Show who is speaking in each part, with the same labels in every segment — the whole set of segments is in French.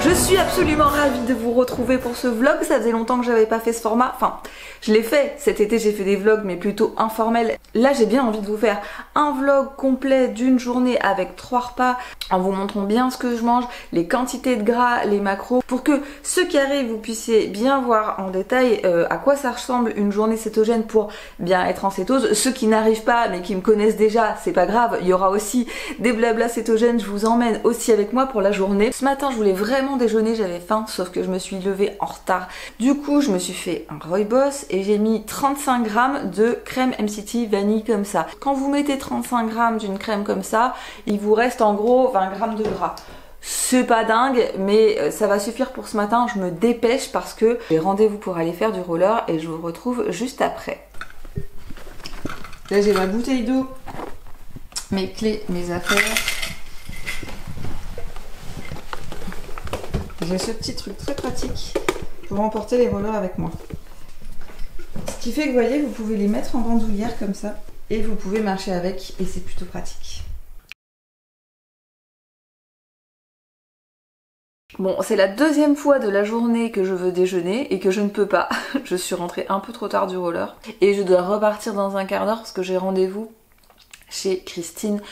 Speaker 1: Je suis absolument ravie de vous retrouver pour ce vlog, ça faisait longtemps que j'avais pas fait ce format, enfin je l'ai fait, cet été j'ai fait des vlogs mais plutôt informels. Là j'ai bien envie de vous faire un vlog complet d'une journée avec 3 repas en vous montrant bien ce que je mange, les quantités de gras, les macros, pour que ceux qui arrivent vous puissiez bien voir en détail à quoi ça ressemble une journée cétogène pour bien être en cétose. Ceux qui n'arrivent pas mais qui me connaissent déjà, c'est pas grave, il y aura aussi des blabla cétogènes, je vous emmène aussi avec moi pour la journée. Ce matin je voulais vraiment déjeuner, j'avais faim, sauf que je me suis levée en retard. Du coup, je me suis fait un rooibos et j'ai mis 35 grammes de crème MCT vanille comme ça. Quand vous mettez 35 grammes d'une crème comme ça, il vous reste en gros 20 grammes de gras. C'est pas dingue, mais ça va suffire pour ce matin. Je me dépêche parce que j'ai rendez-vous pour aller faire du roller et je vous retrouve juste après. Là, j'ai ma bouteille d'eau, mes clés, mes affaires. J'ai ce petit truc très pratique pour emporter les rollers avec moi. Ce qui fait que vous voyez, vous pouvez les mettre en bandoulière comme ça et vous pouvez marcher avec et c'est plutôt pratique. Bon, c'est la deuxième fois de la journée que je veux déjeuner et que je ne peux pas. Je suis rentrée un peu trop tard du roller et je dois repartir dans un quart d'heure parce que j'ai rendez-vous chez Christine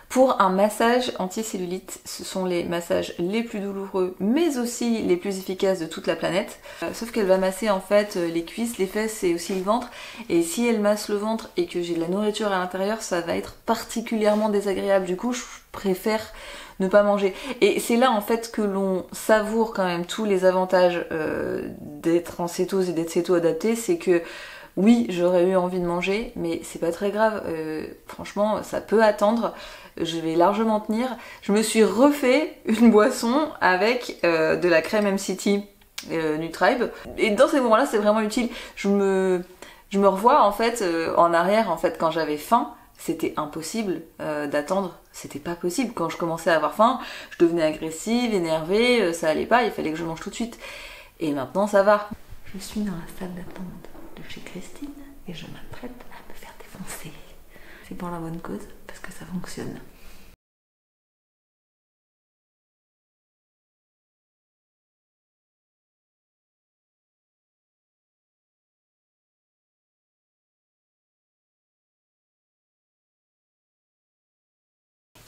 Speaker 1: pour un massage anti-cellulite. Ce sont les massages les plus douloureux mais aussi les plus efficaces de toute la planète. Sauf qu'elle va masser en fait les cuisses, les fesses et aussi le ventre. Et si elle masse le ventre et que j'ai de la nourriture à l'intérieur, ça va être particulièrement désagréable. Du coup, je préfère ne pas manger. Et c'est là en fait que l'on savoure quand même tous les avantages d'être en cétose et d'être céto-adapté. C'est que oui, j'aurais eu envie de manger, mais c'est pas très grave. Franchement, ça peut attendre. Je vais largement tenir. Je me suis refait une boisson avec de la crème MCT Nutribe. Et dans ces moments-là, c'est vraiment utile. Je me revois en fait en arrière, en fait, quand j'avais faim. C'était impossible d'attendre, c'était pas possible. Quand je commençais à avoir faim, je devenais agressive, énervée, ça allait pas, il fallait que je mange tout de suite. Et maintenant ça va. Je suis dans la salle d'attente de chez Christine et je m'apprête à me faire défoncer. C'est pour la bonne cause, parce que ça fonctionne.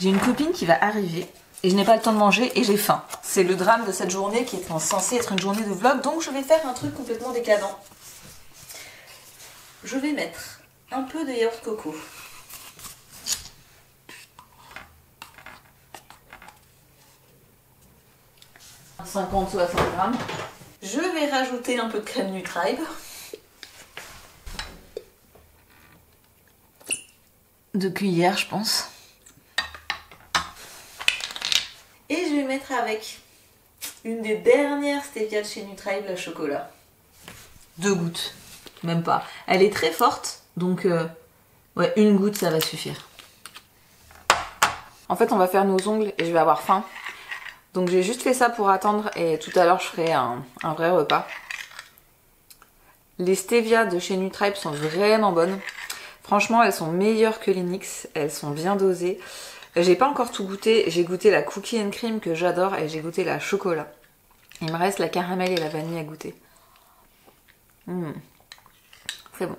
Speaker 1: J'ai une copine qui va arriver et je n'ai pas le temps de manger et j'ai faim. C'est le drame de cette journée qui est censée être une journée de vlog, donc je vais faire un truc complètement décadent. Je vais mettre un peu de yaourt coco. « 50-60 grammes. Je vais rajouter un peu de crème Nutribe. Deux cuillères, je pense. Et je vais mettre avec une des dernières stevia de chez Nutribe, la chocolat. 2 gouttes, même pas. Elle est très forte, donc ouais, 1 goutte ça va suffire. En fait, on va faire nos ongles et je vais avoir faim. Donc j'ai juste fait ça pour attendre et tout à l'heure je ferai un vrai repas. Les stevia de chez Nutribe sont vraiment bonnes. Franchement, elles sont meilleures que les NYX, elles sont bien dosées. J'ai pas encore tout goûté, j'ai goûté la cookie and cream que j'adore et j'ai goûté la chocolat. Il me reste la caramel et la vanille à goûter. C'est bon.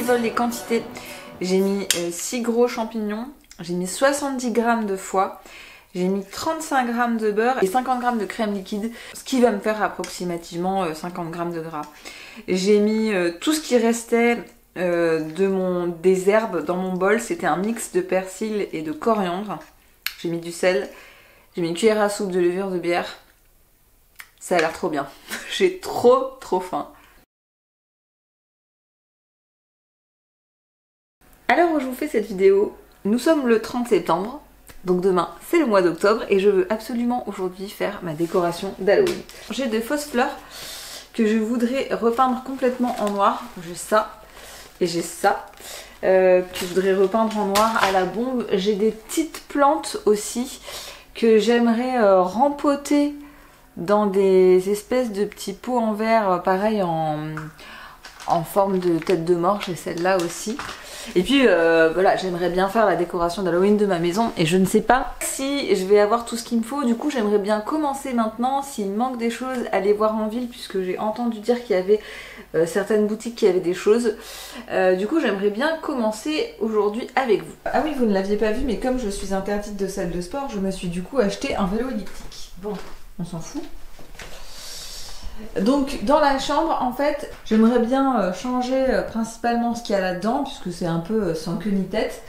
Speaker 1: veulent les quantités, j'ai mis 6 gros champignons, j'ai mis 70 g de foie, j'ai mis 35 g de beurre et 50 g de crème liquide, ce qui va me faire approximativement 50 g de gras. J'ai mis tout ce qui restait des herbes dans mon bol, c'était un mix de persil et de coriandre. J'ai mis du sel, j'ai mis une cuillère à soupe de levure de bière. Ça a l'air trop bien. J'ai trop faim. À l'heure où je vous fais cette vidéo, nous sommes le 30 septembre. Donc demain, c'est le mois d'octobre et je veux absolument aujourd'hui faire ma décoration d'Halloween. J'ai des fausses fleurs que je voudrais repeindre complètement en noir. J'ai ça et j'ai ça que je voudrais repeindre en noir à la bombe. J'ai des petites plantes aussi que j'aimerais rempoter dans des espèces de petits pots en verre, pareil en forme de tête de mort. J'ai celle-là aussi. Et puis voilà, j'aimerais bien faire la décoration d'Halloween de ma maison et je ne sais pas si je vais avoir tout ce qu'il me faut. Du coup j'aimerais bien commencer maintenant. S'il manque des choses, aller voir en ville puisque j'ai entendu dire qu'il y avait certaines boutiques qui avaient des choses. Du coup j'aimerais bien commencer aujourd'hui avec vous. Ah oui, vous ne l'aviez pas vu, mais comme je suis interdite de salle de sport, je me suis du coup acheté un vélo elliptique. Bon, on s'en fout. Donc dans la chambre en fait j'aimerais bien changer principalement ce qu'il y a là-dedans puisque c'est un peu sans queue ni tête,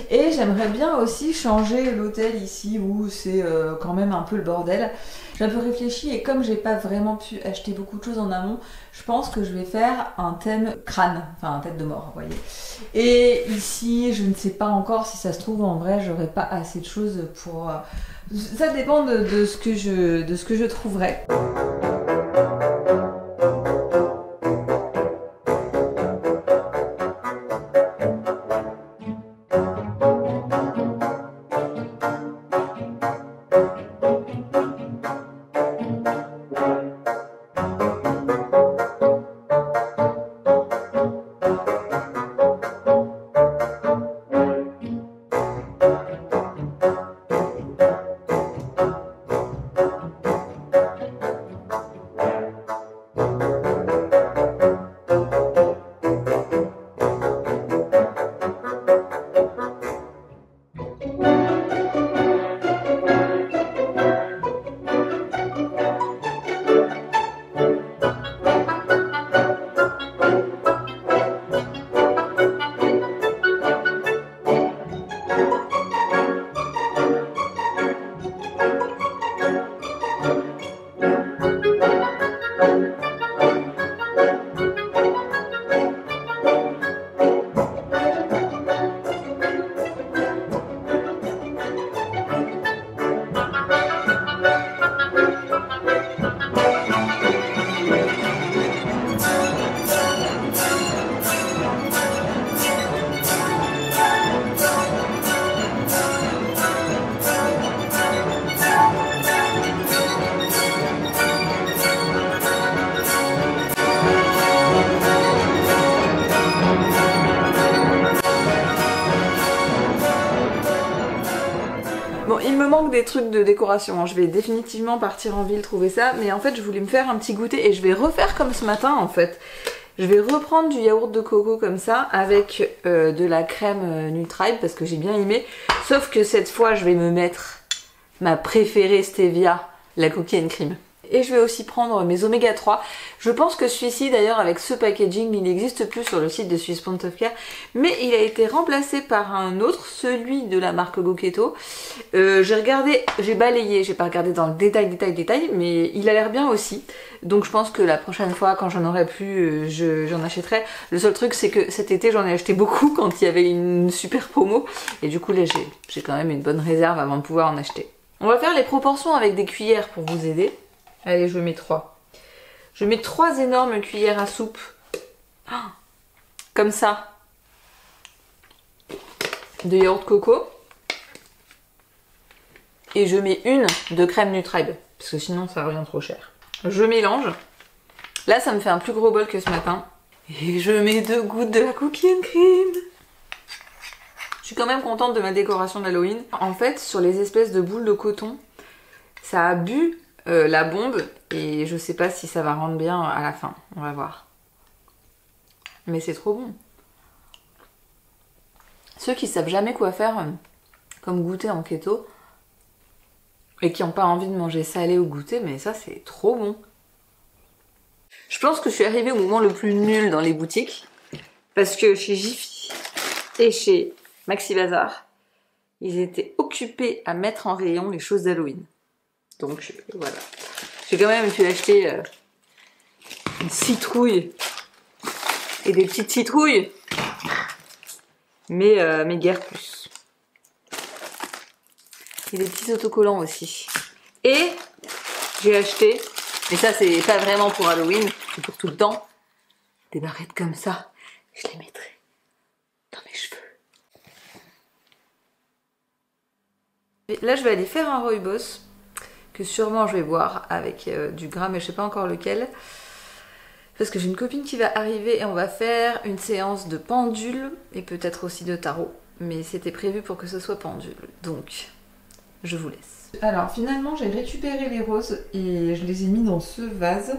Speaker 1: et j'aimerais bien aussi changer l'hôtel ici où c'est quand même un peu le bordel. J'ai un peu réfléchi et comme j'ai pas vraiment pu acheter beaucoup de choses en amont, je pense que je vais faire un thème crâne, enfin tête de mort, vous voyez. Et ici je ne sais pas encore, si ça se trouve en vrai j'aurai pas assez de choses pour... Ça dépend de ce que je trouverai. Bon, il me manque des trucs de décoration, je vais définitivement partir en ville trouver ça, mais en fait je voulais me faire un petit goûter et je vais refaire comme ce matin en fait. Je vais reprendre du yaourt de coco comme ça avec de la crème Nutribe parce que j'ai bien aimé, sauf que cette fois je vais me mettre ma préférée stevia, la cookie and cream. Et je vais aussi prendre mes oméga 3. Je pense que celui-ci d'ailleurs avec ce packaging il n'existe plus sur le site de Swiss Point of Care, mais il a été remplacé par un autre, celui de la marque Goketo. J'ai regardé, j'ai balayé, j'ai pas regardé dans le détail, mais il a l'air bien aussi. Donc je pense que la prochaine fois quand j'en aurai plus, j'en achèterai. Le seul truc c'est que cet été j'en ai acheté beaucoup quand il y avait une super promo. Et du coup là j'ai quand même une bonne réserve avant de pouvoir en acheter. On va faire les proportions avec des cuillères pour vous aider. Allez, je mets 3. Je mets 3 énormes cuillères à soupe. Oh, comme ça. De yaourt coco. Et je mets une de crème Nutribe. Parce que sinon ça revient trop cher. Je mélange. Là ça me fait un plus gros bol que ce matin. Et je mets 2 gouttes de la cookie and cream. Je suis quand même contente de ma décoration d'Halloween. En fait, sur les espèces de boules de coton, ça a bu la bombe et je sais pas si ça va rendre bien à la fin, on va voir. Mais c'est trop bon. Ceux qui savent jamais quoi faire comme goûter en keto et qui n'ont pas envie de manger salé ou goûter, mais ça c'est trop bon. Je pense que je suis arrivée au moment le plus nul dans les boutiques parce que chez Jiffy et chez Maxi Bazar, ils étaient occupés à mettre en rayon les choses d'Halloween. Donc voilà. J'ai quand même pu acheter une citrouille et des petites citrouilles, mais guère plus. Et des petits autocollants aussi. Et j'ai acheté, mais ça c'est pas vraiment pour Halloween, c'est pour tout le temps, des barrettes comme ça. Je les mettrai dans mes cheveux. Et là je vais aller faire un rooibos que sûrement je vais boire avec du gras, mais je sais pas encore lequel. Parce que j'ai une copine qui va arriver et on va faire une séance de pendule et peut-être aussi de tarot. Mais c'était prévu pour que ce soit pendule, donc je vous laisse. Alors finalement j'ai récupéré les roses et je les ai mis dans ce vase.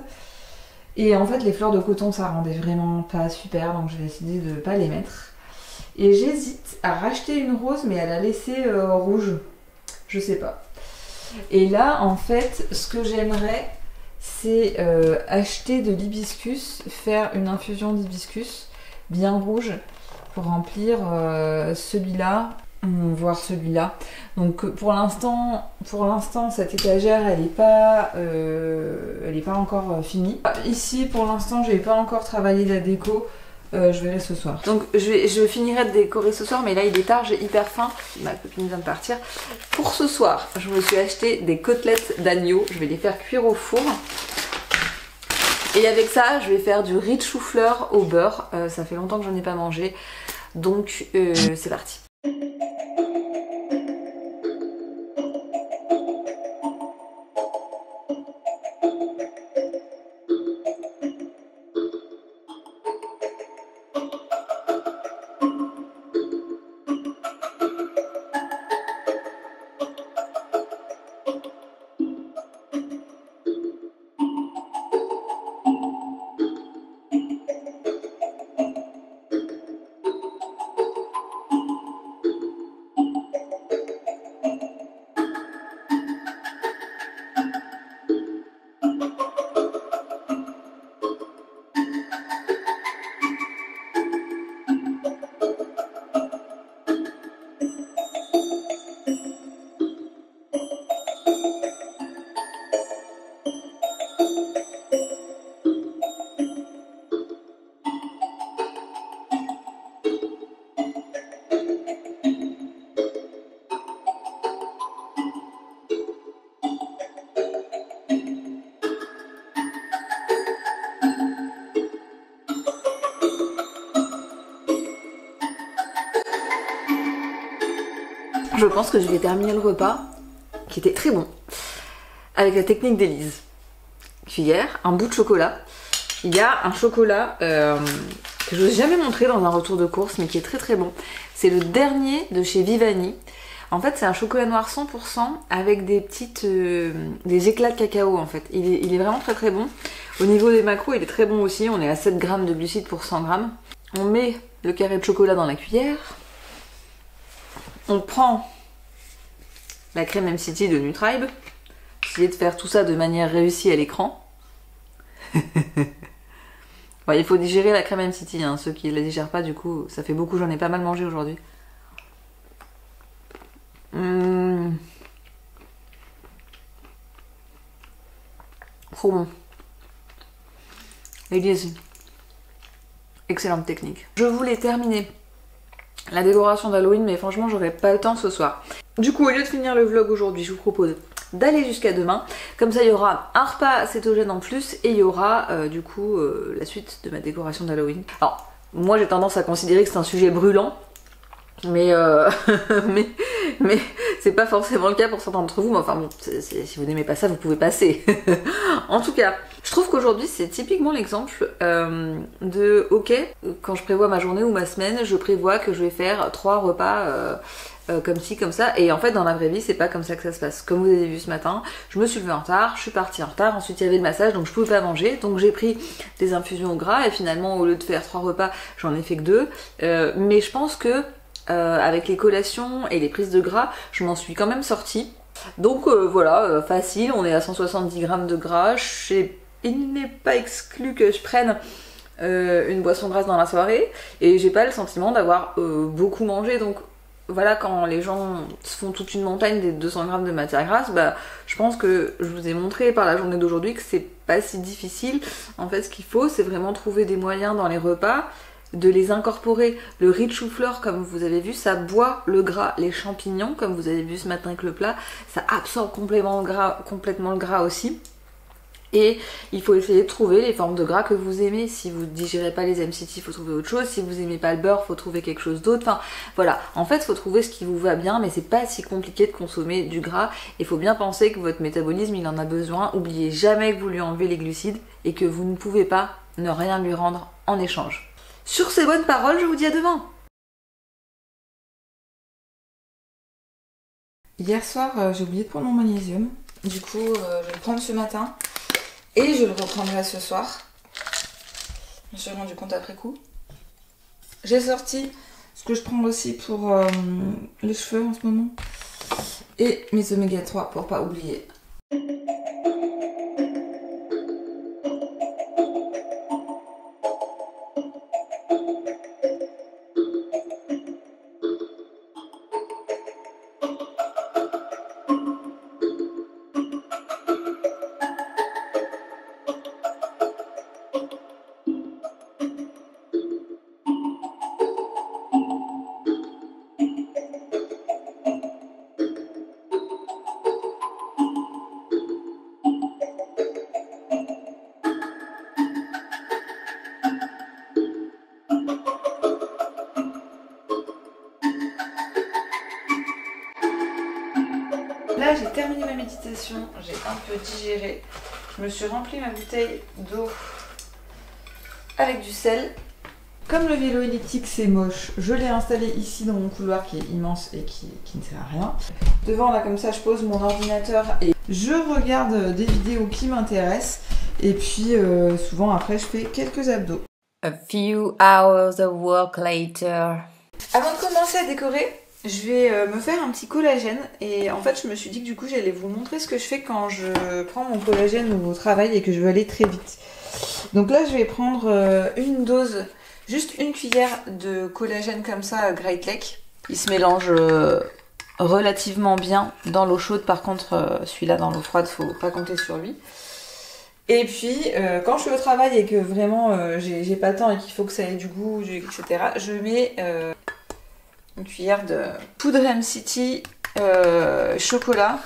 Speaker 1: Et en fait les fleurs de coton ça rendait vraiment pas super, donc j'ai décidé de pas les mettre. Et j'hésite à racheter une rose mais à la laisser rouge, je sais pas. Et là en fait ce que j'aimerais c'est acheter de l'hibiscus, faire une infusion d'hibiscus bien rouge pour remplir celui-là, voire celui-là. Donc pour l'instant cette étagère elle est pas encore finie. Ici pour l'instant j'ai pas encore travaillé la déco. Je verrai ce soir. Donc je finirai de décorer ce soir, mais là il est tard, j'ai hyper faim. Ma copine vient de partir. Pour ce soir, je me suis acheté des côtelettes d'agneau. Je vais les faire cuire au four. Et avec ça, je vais faire du riz de chou-fleur au beurre. Ça fait longtemps que j'en ai pas mangé. Donc c'est parti. Je pense que je vais terminer le repas, qui était très bon, avec la technique d'Élise. Cuillère, un bout de chocolat. Il y a un chocolat que je vous ai jamais montré dans un retour de course, mais qui est très très bon. C'est le dernier de chez Vivani. En fait, c'est un chocolat noir 100% avec des des éclats de cacao en fait. Il est vraiment très très bon. Au niveau des macros, il est très bon aussi. On est à 7 grammes de glucides pour 100 grammes. On met le carré de chocolat dans la cuillère. On prend la crème MCT de Nutribe. Essayez de faire tout ça de manière réussie à l'écran. Ouais, il faut digérer la crème MCT, hein. Ceux qui ne la digèrent pas, du coup, ça fait beaucoup, j'en ai pas mal mangé aujourd'hui. Trop bon. Élise, excellente technique. Je voulais terminer la décoration d'Halloween, mais franchement j'aurais pas le temps ce soir. Du coup, au lieu de finir le vlog aujourd'hui, je vous propose d'aller jusqu'à demain. Comme ça, il y aura un repas cétogène en plus et il y aura du coup la suite de ma décoration d'Halloween. Alors, moi j'ai tendance à considérer que c'est un sujet brûlant, mais mais c'est pas forcément le cas pour certains d'entre vous. Mais enfin bon, si vous n'aimez pas ça, vous pouvez passer. En tout cas, je trouve qu'aujourd'hui c'est typiquement l'exemple de ok, quand je prévois ma journée ou ma semaine, je prévois que je vais faire 3 repas comme ci, comme ça, et en fait dans la vraie vie c'est pas comme ça que ça se passe. Comme vous avez vu ce matin, je me suis levée en retard, je suis partie en retard, ensuite il y avait le massage donc je pouvais pas manger, donc j'ai pris des infusions au gras et finalement au lieu de faire 3 repas j'en ai fait que 2, mais je pense que avec les collations et les prises de gras, je m'en suis quand même sortie. Donc voilà, facile, on est à 170 grammes de gras. Il n'est pas exclu que je prenne une boisson grasse dans la soirée et j'ai pas le sentiment d'avoir beaucoup mangé. Donc voilà, quand les gens se font toute une montagne des 200 grammes de matière grasse, bah, je pense que je vous ai montré par la journée d'aujourd'hui que c'est pas si difficile. En fait, ce qu'il faut, c'est vraiment trouver des moyens dans les repas de les incorporer. Le riz de chou-fleur, comme vous avez vu, ça boit le gras. Les champignons, comme vous avez vu ce matin avec le plat, ça absorbe complètement le gras aussi. Et il faut essayer de trouver les formes de gras que vous aimez. Si vous ne digérez pas les MCT, il faut trouver autre chose. Si vous n'aimez pas le beurre, il faut trouver quelque chose d'autre. Enfin, voilà. En fait, il faut trouver ce qui vous va bien, mais c'est pas si compliqué de consommer du gras. Il faut bien penser que votre métabolisme, il en a besoin. Oubliez jamais que vous lui enlevez les glucides et que vous ne pouvez pas ne rien lui rendre en échange. Sur ces bonnes paroles, je vous dis à demain. Hier soir, j'ai oublié de prendre mon magnésium. Du coup, je vais le prendre ce matin. Et je le reprendrai ce soir. Je me suis rendu compte après coup. J'ai sorti ce que je prends aussi pour les cheveux en ce moment. Et mes oméga 3 pour pas oublier. Là, j'ai terminé ma méditation, j'ai un peu digéré. Je me suis rempli ma bouteille d'eau avec du sel. Comme le vélo elliptique c'est moche, je l'ai installé ici dans mon couloir qui est immense et qui ne sert à rien. Devant là comme ça, je pose mon ordinateur et je regarde des vidéos qui m'intéressent. Et puis souvent après, je fais quelques abdos.
Speaker 2: A few hours of work later.
Speaker 1: Avant de commencer à décorer, je vais me faire un petit collagène et en fait je me suis dit que du coup j'allais vous montrer ce que je fais quand je prends mon collagène au travail et que je veux aller très vite. Donc là je vais prendre une dose, juste une cuillère de collagène comme ça Great Lake. Il se mélange relativement bien dans l'eau chaude, par contre celui-là dans l'eau froide faut pas compter sur lui. Et puis quand je suis au travail et que vraiment j'ai pas le temps et qu'il faut que ça ait du goût, etc., je mets une cuillère de poudre MCT chocolat.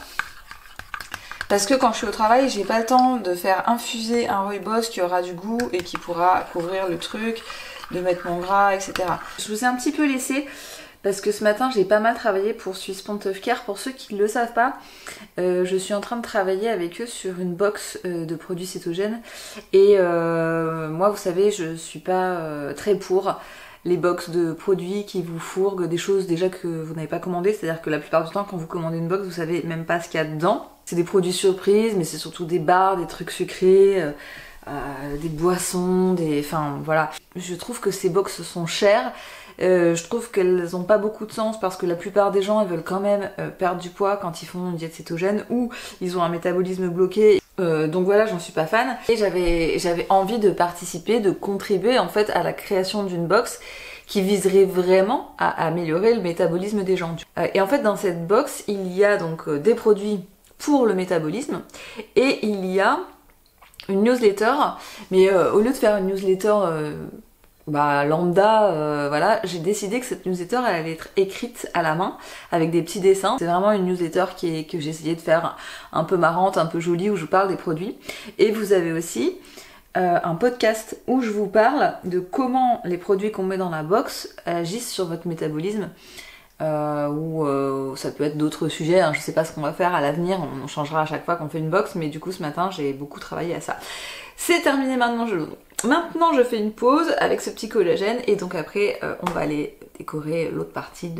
Speaker 1: Parce que quand je suis au travail, j'ai pas le temps de faire infuser un rooibos qui aura du goût et qui pourra couvrir le truc, de mettre mon gras, etc. Je vous ai un petit peu laissé parce que ce matin j'ai pas mal travaillé pour Swiss Point of Care. Pour ceux qui ne le savent pas, je suis en train de travailler avec eux sur une box de produits cétogènes. Et moi, vous savez, je suis pas très pour les box de produits qui vous fourguent des choses déjà que vous n'avez pas commandées. C'est-à-dire que la plupart du temps, quand vous commandez une box, vous savez même pas ce qu'il y a dedans. C'est des produits surprises, mais c'est surtout des bars, des trucs sucrés, des boissons, enfin voilà. Je trouve que ces box sont chères. Je trouve qu'elles n'ont pas beaucoup de sens parce que la plupart des gens ils veulent quand même perdre du poids quand ils font une diète cétogène ou ils ont un métabolisme bloqué. Donc voilà, j'en suis pas fan. Et j'avais envie de participer, de contribuer en fait à la création d'une box qui viserait vraiment à améliorer le métabolisme des gens. Et en fait dans cette box, il y a donc des produits pour le métabolisme et il y a une newsletter, mais au lieu de faire une newsletter lambda, voilà, j'ai décidé que cette newsletter elle allait être écrite à la main avec des petits dessins. C'est vraiment une newsletter que j'ai essayé de faire un peu marrante, un peu jolie, où je vous parle des produits. Et vous avez aussi un podcast où je vous parle de comment les produits qu'on met dans la box agissent sur votre métabolisme. Ou ça peut être d'autres sujets, hein. Je sais pas ce qu'on va faire à l'avenir, on changera à chaque fois qu'on fait une box, mais du coup ce matin j'ai beaucoup travaillé à ça. C'est terminé maintenant, je fais une pause avec ce petit collagène et donc après on va aller décorer l'autre partie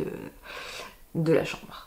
Speaker 1: de la chambre.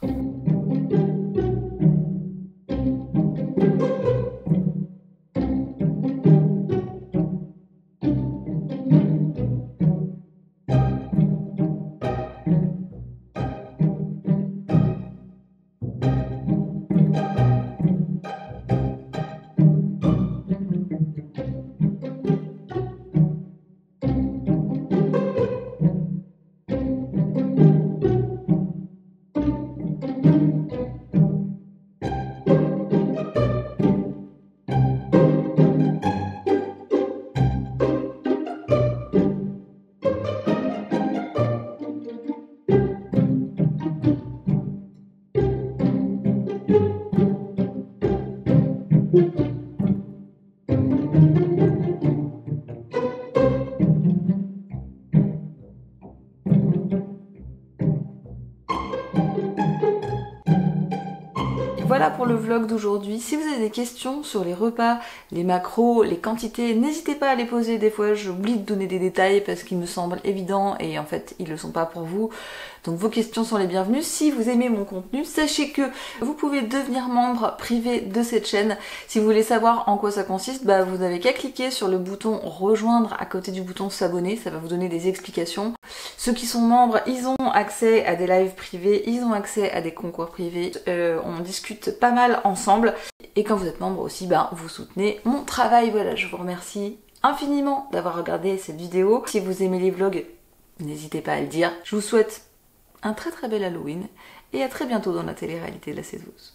Speaker 1: Voilà pour le vlog d'aujourd'hui. Si vous avez des questions sur les repas, les macros, les quantités, n'hésitez pas à les poser. Des fois j'oublie de donner des détails parce qu'ils me semblent évidents et en fait ils ne le sont pas pour vous. Donc vos questions sont les bienvenues. Si vous aimez mon contenu, sachez que vous pouvez devenir membre privé de cette chaîne. Si vous voulez savoir en quoi ça consiste, vous n'avez qu'à cliquer sur le bouton rejoindre à côté du bouton s'abonner, ça va vous donner des explications. Ceux qui sont membres, ils ont accès à des lives privés, ils ont accès à des concours privés, on discute pas mal ensemble. Et quand vous êtes membre aussi, vous soutenez mon travail. Voilà, je vous remercie infiniment d'avoir regardé cette vidéo. Si vous aimez les vlogs, n'hésitez pas à le dire. Je vous souhaite un très très bel Halloween et à très bientôt dans la télé-réalité de la C12.